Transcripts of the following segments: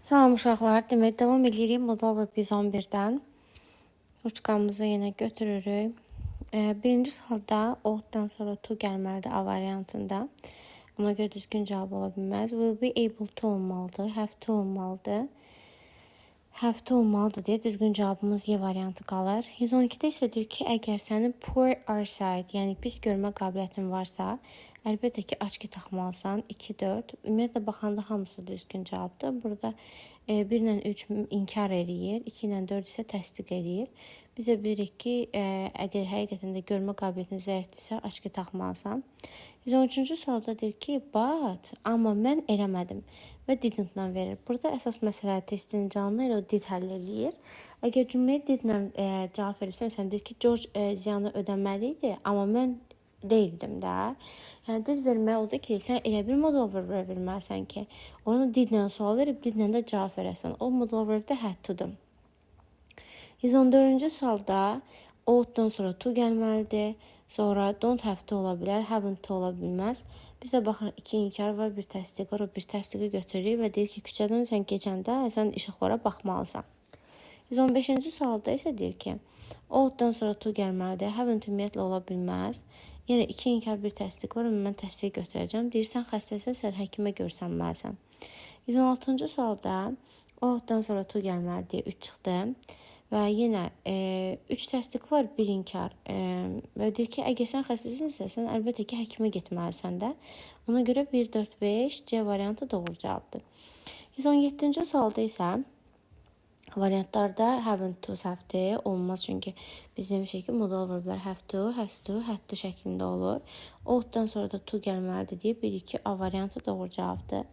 Salam uşaqlar, demək davam edirik model və biz 11-dən. Uçqamızı yenə götürürük. Birinci sualda ought-dan sonra to gəlməlidir A variantında. Ona görə düzgün cavab ola bilməz. Will be able to olmalıdır, have to olmalıdır. Have to olmalıdır deyə düzgün cavabımız Y variantı qalır. 112-də isə deyir ki, əgər sənin poor eyesight, yəni pis görmə qabiliyyətin varsa, əlbəttə ki, açki taxmalısan. 2, 4. Ümumiyyətlə baxanda hamısı düzgün cavabdır. Burada 1 ilə 3 inkar eləyir, 2 ilə 4 isə təsdiq eləyir. Biz də bilirik ki, əgər həqiqətən də görmə qabiliyyətin zəifdirsə, açki taxmalısan. 113-cü sualda deyir ki, but, amma mən eləmədim və didn't-dan verir. Burada əsas məsələ testinin canlı ilə o did həll eləyir. Əgər cümləyə did-lə cavab verirsən, məsələn, deyir ki, George ziyanı ödəməli idi, amma mən deyildim də. Yəni, did vermək oldu ki, sən elə bir modal verb verməlisən ki, ona did-lə sual verib, did-lə də cavab verəsən. O modal verbdə had to-dur. 114-cü sualda ought-dan sonra to gəlməlidir. Sonra don't have to ola bilər, haven't to ola bilməz. Biz də baxırıq, 2 inkar var, bir təsdiq var. O bir təsdiqi götürürük və deyir ki, küçədən sən keçəndə sən işıqlara baxmalısan. 115-ci sualda isə deyir ki, ought-dan sonra to gəlməlidir, haven't ümumiyyətlə ola bilməz. Yenə 2 inkar, bir təsdiq var, mən təsdiqi götürəcəm. Deyirsən, xəstəsən, sən həkimə görsənməlisən. 116-cı sualda ought-dan sonra to gəlməlidir, 3 çıxdı. Və yenə 3 təsdiq var, 1 inkar. Və deyir ki, əgər sən xəstəsinsə, sən əlbəttə ki, həkimə getməlisən də. Ona görə 1, 4, 5 C variantı doğru cavabdır. 117-ci sualda isə variantlarda haven't to, have-dir olmaz. Çünki biz demişik ki, modal verblər have to, has to, had to şəklində olur. Ought-dan sonra da to gəlməlidir deyə 1, 2 A variantı doğru cavabdır.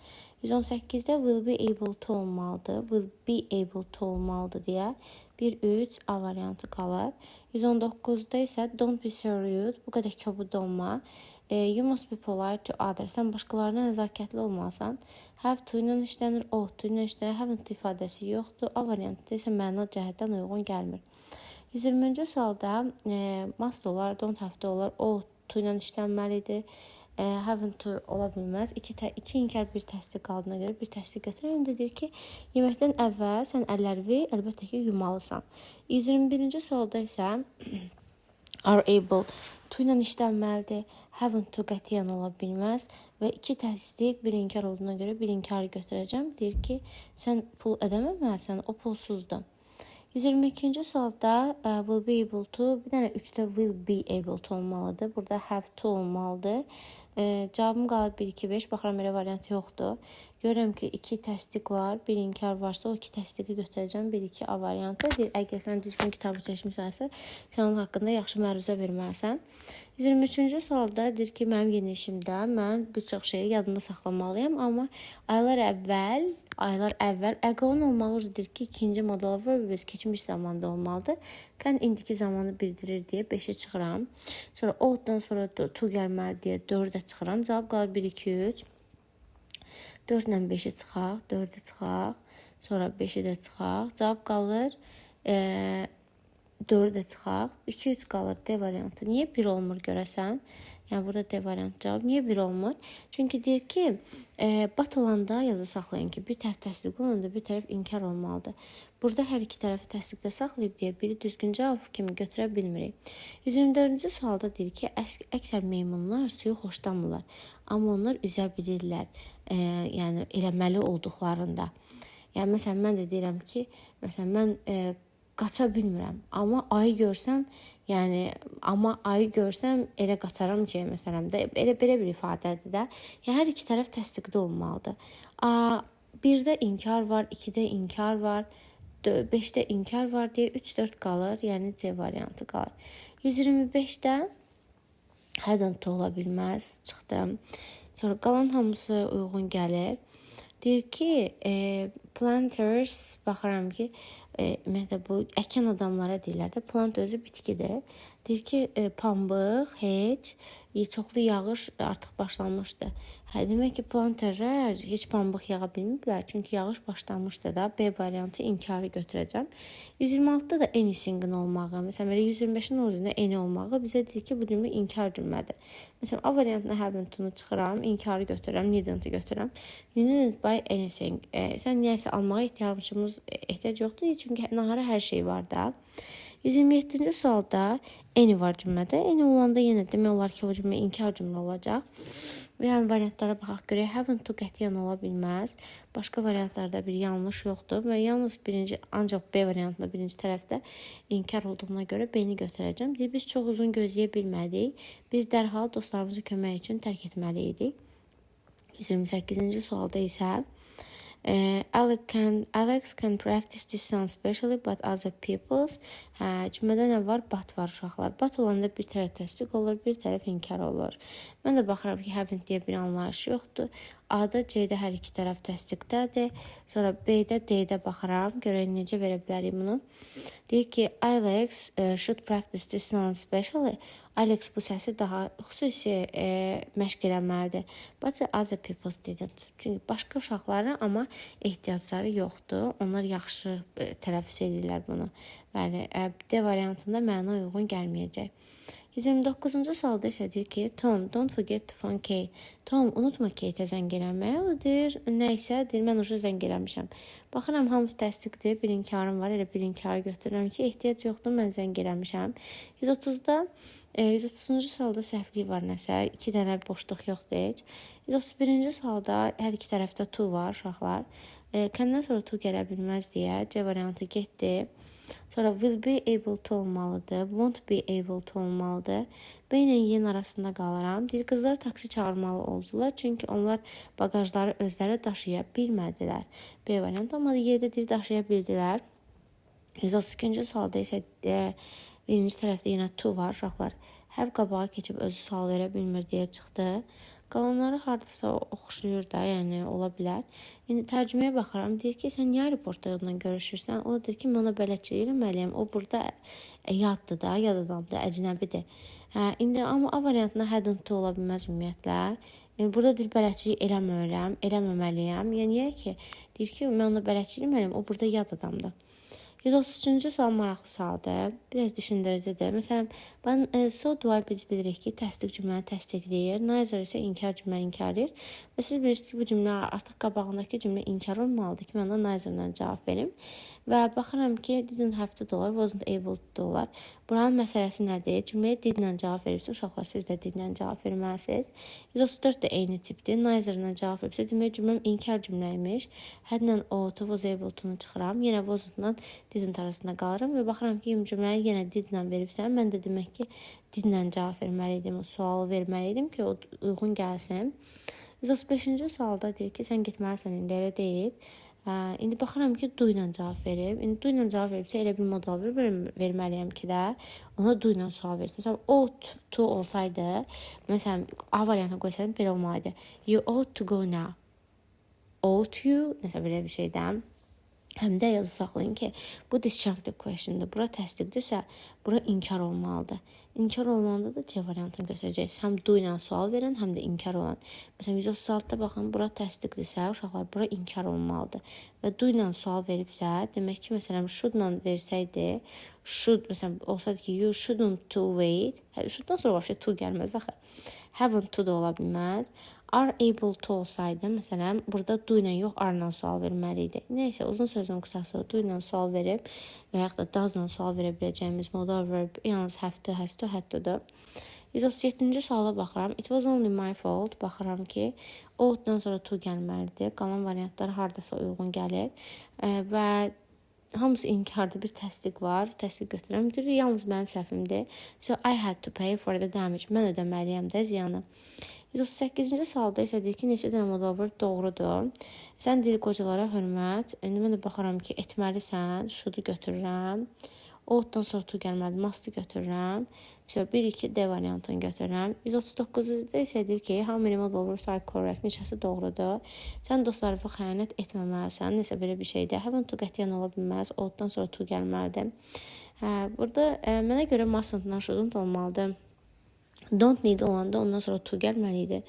118-də will be able to olmalıdır. Will be able to olmalıdır deyə 1, 3 A variantı qalır. 119-da isə don't be so rude. Bu qədər kobud olma. You must be polite to others. Sən başqalarına nəzakətli olmalısan. Have to ilə işlənir, ought to ilə işlənir. Haven't ifadəsi yoxdur. A variantı isə məna cəhətdən uyğun gəlmir. 120-ci sualda must olar, don't have to olar, ought to ilə işlənməlidir. Haven't to ola bilməz. 2 inkar, bir təsdiq qaldığına görə bir təsdiq götürürəm. Deyir ki, yeməkdən əvvəl sən əllərini əlbəttə ki, yumalısan. 121-ci sualda isə are able to ilə işlənməlidir. Haven't to qətiyyən ola bilməz. Və 2 təsdiq, bir inkar olduğuna görə bir inkarı götürəcəm. Deyir ki, sən pul ödəməməlisən, o pulsuzdur. 122-ci sualda will be able to, bir dənə 3-də will be able to olmalıdır. Burada have to olmalıdır. Cavabım qalır 1, 2, 5. Baxıram, elə variant yoxdur. Görürəm ki, 2 təsdiq var, bir inkar varsa o 2 təsdiqi götürəcəm. 1, 2 A variantı. Əgər sən düzgün kitabı çəkmisənsə, sən onun haqqında yaxşı məruzə verməlisən. 123-cü sualda deyir ki, mənim yeni işimdə mən bir çox şeyi yadımda saxlamalıyam, amma aylar əvvəl əqon olmalıdır ki, ikinci modal verb biz keçmiş zamanda olmalıdır. Qən indiki zamanı bildirir deyə 5-ə çıxıram. Sonra ought-dan sonra to gəlməli deyə 4-ə çıxıram. Cavab qalır 1, 2, 3. 4 ilə 5-ə çıxaq, 4-ə çıxaq, sonra 5-ə də çıxaq. Cavab qalır 4-ə çıxaq, 2, 3 qalır D variantı. Niyə 1 olmur görəsən? Yəni, burada D variantı cavab. Niyə 1 olmur? Çünki deyir ki, bat olanda yazı saxlayın ki, bir tərəf təsdiq olanda bir tərəf inkar olmalıdır. Burada hər iki tərəfi təsdiqdə saxlayıb deyə biri düzgün cavab kimi götürə bilmirik. 124-cü sualda deyir ki, əksər meymunlar suyu xoşlamırlar. Amma onlar üzə bilirlər, yəni eləməli olduqlarında. Yəni, məsələn, mən də deyirəm ki, məsələn, mən qaça bilmirəm. Amma ayı görsəm, elə qaçaram ki, məsələn, belə bir ifadədir də. Yəni, hər iki tərəf təsdiqdə olmalıdır. 1-də inkar var, 2-də inkar var, 5-də inkar var deyə 3, 4 qalır. Yəni, C variantı qalır. 125-də hadn't ola bilməz. Çıxdım. Sonra qalan hamısı uyğun gəlir. Deyir ki, planters, baxıram ki, ümumiyyətlə bu əkən adamlara deyirlər də, plant özü bitkidir. Deyir ki, pambıq, heç, çoxlu yağış artıq başlamışdı. Hə, demək ki, planterlər heç pambıq yağa bilmiblər, çünki yağış başlamışdı da. B variantı inkarı götürəcəm. 126-da da any single olmağı, məsələn, 125-in orijində any olmağı bizə deyir ki, bu cümlə inkar cümlədir. Məsələn, A variantına haven't to-nu çıxıram, inkarı götürürəm, needn't-ı götürürəm. You needn't buy anything. Sən niyəsə almağa ehtiyac yoxdur, çünki nahara hər şey var da. 127-ci sualda any var cümlədə. Any olanda yenə demək olar ki, o cümlə inkar cümlə olacaq. Və yəni variantlara baxaq görək. Haven't to qətiyyən ola bilməz. Başqa variantlarda bir yanlış yoxdur və yalnız ancaq B variantında birinci tərəfdə inkar olduğuna görə B-ni götürəcəm. Deyir, biz çox uzun gözləyə bilmədik. Biz dərhal dostlarımızı kömək üçün tərk etməliydik. 128-ci sualda isə Alex can practice this sound specially but other people's. Cümlədə nə var? But var uşaqlar. But olanda bir tərəf təsdiq olur, bir tərəf inkar olur. Mən də baxıram ki, haven't deyə bir anlayış yoxdur. A-da, C-də hər iki tərəf təsdiqdədir. Sonra B-də, D-də baxıram. Görək necə verə bilərik bunu. Deyir ki, Alex should practice this sound specially. Alex bu səsi daha xüsusi məşq eləməlidir. But other people didn't. Çünki başqa uşaqların amma ehtiyacları yoxdur. Onlar yaxşı tələffüz edirlər bunu. Bəli, D variantında mənə uyğun gəlməyəcək. 129-cu sualda isə deyir ki, Tom, don't forget to phone Kate. Tom, unutma Kate'ə zəng eləməyi. O deyir, nəysə, deyir, mən ucu zəng eləmişəm. Baxıram, hamısı təsdiqdir, bir inkarım var, elə bir inkarı götürürəm ki, ehtiyac yoxdur, mən zəng eləmişəm. 130-cu sualda səhvlik var nəsə, 2 dənə boşluq yoxdur heç. 131-ci sualda hər iki tərəfdə to var, uşaqlar. Kəndən sonra to gələ bilməz deyə C variantı getdi. Sonra will be able to olmalıdır, won't be able to olmalıdır. B ilə Y-nin arasında qalıram. Deyir, qızlar taksi çağırmalı oldular, çünki onlar bagajları özləri daşıya bilmədilər. B variantı, amma Y-də deyir, daşıya bildilər. 132-ci sualda isə birinci tərəfdə yenə to var, uşaqlar. Have qabağa keçib özü sual verə bilmir deyə çıxdı. Qalanları hardasa oxşuyur da, yəni ola bilər. İndi tərcüməyə baxıram, deyir ki, sən niyə aeroportda onunla görüşürsən? O da deyir ki, mən ona bələdçilik eləməliyəm. O burada yaddır da, yad adamdır, əcnəbidir. İndi amma A variantında hadn't to ola bilməz ümumiyyətlə. Burada deyir, bələdçilik eləməməliyəm. Yəni niyə ki? Deyir ki, mən ona bələdçilik eləməliyəm, o burada yad adamdır. 133-cü sual maraqlı sualdır. Biraz düşündürücüdür. Məsələn, so do I biz bilirik ki, təsdiq cümləni təsdiqləyir. Neither isə inkar cümləni inkar edir. Və siz bilirsiniz ki, bu cümlə artıq qabağındakı cümlə inkar olmalıdır ki, mən ona neither-dən cavab verim. Və baxıram ki, didn't have to dolar, wasn't able to dolar. Buranın məsələsi nədir? Cümləyə did-lə cavab veribsə, uşaqlar siz də did-lə cavab verməlisiniz. 134 də eyni tipdir. Neither-lə cavab veribsə, demək cümləm inkar cümləymiş. Hədlə ought, was able to-nu çıxıram. Yenə wasn't-la didn't arasında qalıram və baxıram ki, cümləni yenə did-lə veribsən. Mən də demək ki, did-lə cavab verməliydim, o sualı verməliydim ki, o uyğun gəlsin. 135-ci sualda deyir ki, sən getməlisən, indi elə deyib. İndi baxıram ki, do ilə cavab verib. İndi do ilə cavab veribsə, elə bir modal verməliyəm ki də, ona do ilə sual versin. Məsələn, ought to olsaydı, məsələn, A variantına qoysaydım, belə olmalıydı. You ought to go now. Ought you, nəsə belə bir şeydən. Həm də yazı saxlayın ki, bu disjunctive question'dır. Bura təsdiqdirsə, bura inkar olmalıdır. İnkar olmalıda da C variantını götürəcəksiniz. Həm do ilə sual verən, həm də inkar olan. Məsələn, 136-da baxın, bura təsdiqdirsə, uşaqlar, bura inkar olmalıdır. Və do ilə sual veribsə, demək ki, məsələn, should-la versəydi, should, məsələn, olsaydı ki, you shouldn't to wait. Should-dan sonra başqa to gəlməz axı. Haven't to da ola bilməz. Are able to olsaydı, məsələn, burada do ilə yox, are-la sual verməli idi. Neysə, uzun sözün qısası do ilə sual verib və yaxud da does-la sual verə biləcəyimiz modal verb yalnız have to, has to, had to-dur. 137-ci suala baxıram. It was only my fault. Baxıram ki, ought-dan sonra to gəlməlidir. Qalan variantlar hardasa uyğun gəlir. Və hamısı inkarda bir təsdiq var. Təsdiq götürürəm. Deyir, yalnız mənim səhvimdir. So I had to pay for the damage. Mən ödəməliyəm də ziyanı. 138-ci sualda isə deyir ki, neçə dənə modal verb doğrudur. Sən deyir, qocalara hörmət. İndi mən də baxıram ki, etməlisən. Şudu götürürəm. Ought-dan sonra to gəlməlidir. Must-ı götürürəm. 1-2 D variantını götürürəm. 139-da isə deyir ki, how many modal verbs are correct? Neçəsi doğrudur. Sən dostlarına xəyanət etməməlisən. Nəsə belə bir şeydir. Haven't to qətiyyən ola bilməz. Ought-dan sonra to gəlməlidir. Burada mənə görə mustn't-dan shouldn't olmalıdır. Don't need olanda ondan sonra to gəlməli idi.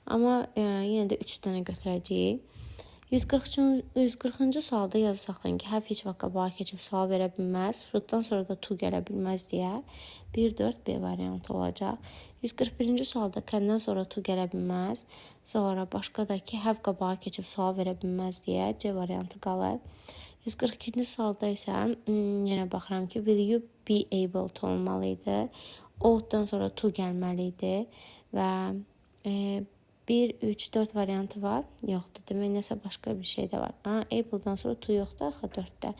Amma yenə də 3 dənə götürəcəyik. 140-cı sualda yazı saxlayın ki, have heç vaxt qabağa keçib sual verə bilməz. Should'dan sonra da to gələ bilməz deyə 1-4 B variantı olacaq. 141-ci sualda can'dən sonra to gələ bilməz. Sonra başqa da ki, have qabağa keçib sual verə bilməz deyə C variantı qalır. 142-ci sualda isə yenə baxıram ki, will you be able to olmalı idi. Ought-dan sonra to gəlməli idi və 1, 3, 4 variantı var. Yoxdur. Demək, nəsə başqa bir şey də var. Able-dan sonra to yoxdur, axı 4-də.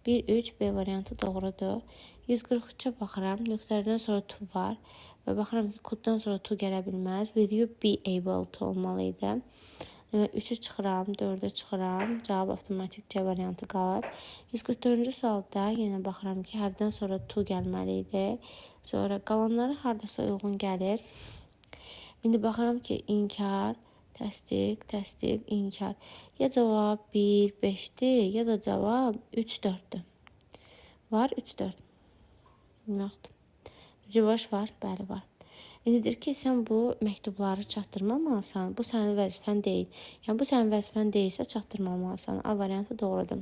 1, 3, B variantı doğrudur. 143-ə baxıram. Nöqtələrdən sonra to var. Və baxıram ki, could-dan sonra to gələ bilməz. Will you be able to olmalı idi. 3-ü çıxıram, 4-ə çıxıram. Cavab avtomatik C variantı qalır. 144-cü sualda yenə baxıram ki, have-dən sonra to gəlməli idi. Sonra qalanları hardasa uyğun gəlir. İndi baxıram ki, inkar, təsdiq, təsdiq, inkar. Ya cavab 1, 5-dir, ya da cavab 3, 4-dür. Var 3, 4. Yoxdur. Reverse var, bəli var. İndi deyir ki, sən bu məktubları çatdırmamalısan. Bu sənin vəzifən deyil. Yəni, bu sənin vəzifən deyilsə çatdırmamalısan. A variantı doğrudur.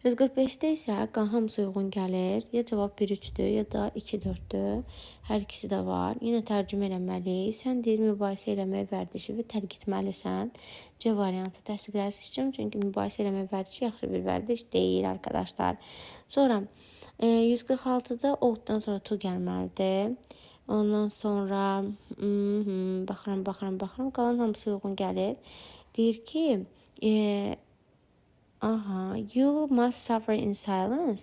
145-də isə hamısı uyğun gəlir. Ya cavab 1-3-dür, ya da 2-4-dür. Hər ikisi də var. Yenə tərcümə eləməliyik. Sən deyir, mübahisə eləmək vərdişi və tərk etməlisən. C variantı təsdiqləyəsiz çünki mübahisə eləmək vərdişi yaxşı bir vərdiş deyil, arkadaşlar. Sonra 146-da ought-dan sonra to gəlməlidir. Ondan sonra baxıram. Qalan hamısı uyğun gəlir. Deyir ki, you must suffer in silence.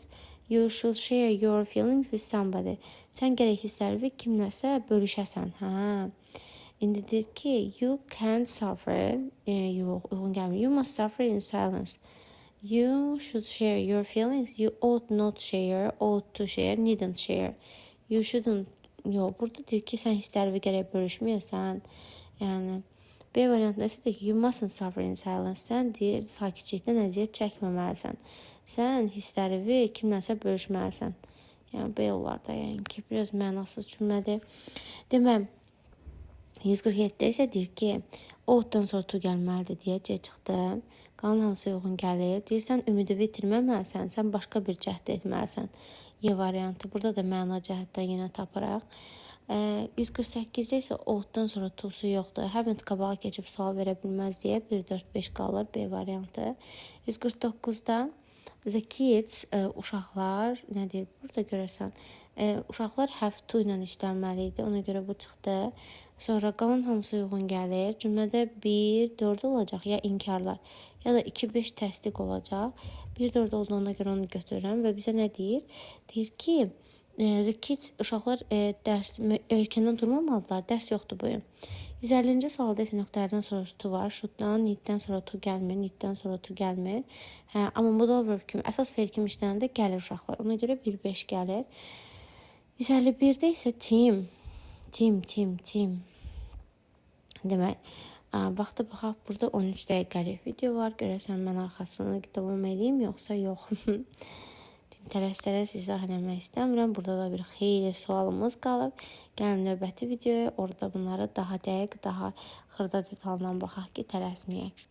You should share your feelings with somebody. Sən gərək hissləri kimləsə bölüşəsən. İndi deyir ki, you can't suffer. Yox, uyğun gəlmir. You must suffer in silence. You should share your feelings. You ought not share. Ought to share. Needn't share. You shouldn't. Yox, burada deyir ki, sən hissləri gərək bölüşməyəsən. Yəni, B variantında isə deyir ki, you mustn't suffer in silence. Sən deyir, sakitçilikdən əziyyət çəkməməlisən. Sən hissləri kimləsə bölüşməlisən. Yəni, B olar da, yəni ki, biraz mənasız cümlədir. Demək, 147-də isə deyir ki, ought-dan sonra to gəlməlidir deyə C çıxdı. Qalan hamısı uyğun gəlir. Deyirsən, ümidi itirməməlisən, sən başqa bir cəhd etməlisən. Y variantı. Burada da məna cəhətdən yenə tapıraq. 148-də isə ought-dan sonra to-su yoxdur. Haven't qabağa keçib sual verə bilməz deyə 1, 4, 5 qalır B variantı. 149-da the kids, uşaqlar, nə deyir? Burada görərsən, uşaqlar have to ilə işlənməli idi. Ona görə bu çıxdı. Sonra qalan hamısı uyğun gəlir. Cümlədə 1, 4 olacaq ya inkarlar, ya da 2, 5 təsdiq olacaq. 1, 4 olduğuna görə onu götürürəm və bizə nə deyir? Deyir ki, the kids, uşaqlar erkəndən durmamalıdırlar, dərs yoxdur bu gün. 150-ci sualda isə nöqtələrdən sonra to var. Should-dan, need-dən sonra to gəlmir, need-dən sonra to gəlmir. Amma modal verb kimi, əsas fe'l kimi işlənəndə gəlir uşaqlar. Ona görə 1-5 gəlir. 151-də isə team. Demək, vaxta baxaq, burada 13 dəqiqəlik video var. Görəsən, mən arxasını davam edeyim, yoxsa yox. Tələs izah eləmək istəmirəm. Burada da bir xeyli sualımız qalıb. Gəlin növbəti videoya, orada bunları daha dəqiq, daha xırda detaldan baxaq ki, tələsməyək.